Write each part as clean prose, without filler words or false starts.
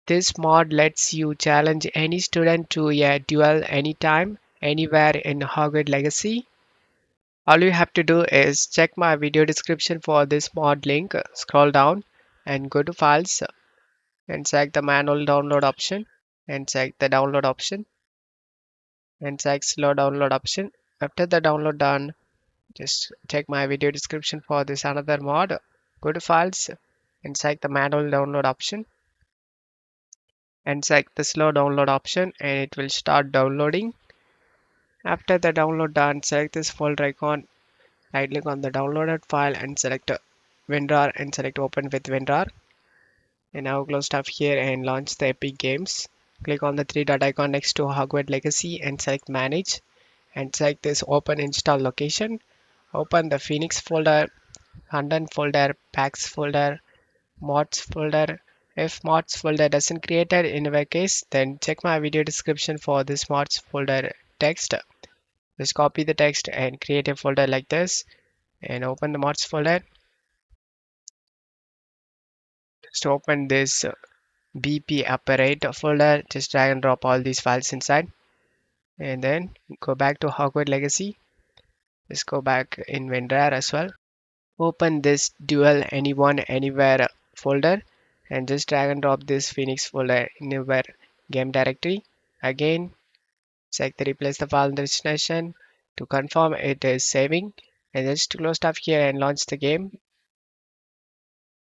This mod lets you challenge any student to a duel anytime, anywhere in Hogwarts Legacy. All you have to do is check my video description for this mod link, scroll down and go to files and select the manual download option and select the download option and select slow download option. After the download done, just check my video description for this another mod. Go to files and select the manual download option and select the slow download option and it will start downloading. After the download done, select this folder icon, right click on the downloaded file and select WinRAR and select open with WinRAR. And now close stuff here and launch the Epic Games. Click on the three dot icon next to Hogwarts Legacy and select manage and select this open install location. Open the Phoenix folder, London folder, packs folder, mods folder. If mods folder doesn't create it in our case, then check my video description for this mods folder text. Just copy the text and create a folder like this and open the mods folder. Just open this BP apparate folder. Just drag and drop all these files inside and then go back to Hogwarts Legacy. Just go back in WinRAR as well. Open this duel anyone anywhere folder and just drag and drop this Phoenix folder in your game directory. Again, select the replace the file destination to confirm it is saving and just close stuff here and launch the game.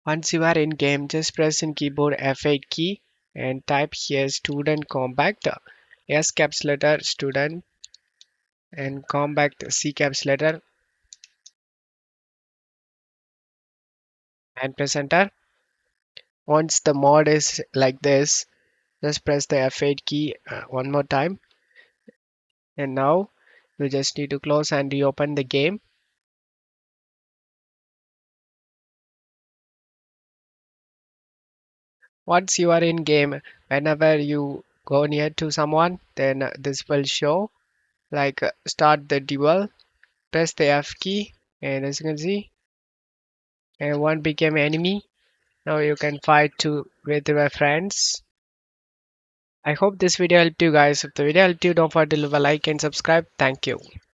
Once you are in game, just press in keyboard F8 key and type here student compact S caps letter student and compact C caps letter and press enter. Once the mod is like this, just press the F8 key one more time and now you just need to close and reopen the game. Once you are in game, whenever you go near to someone, then this will show like start the duel, press the F key and as you can see and one became enemy. Now you can fight with your friends. I hope this video helped you guys. If the video helped you, don't forget to leave a like and subscribe. Thank you.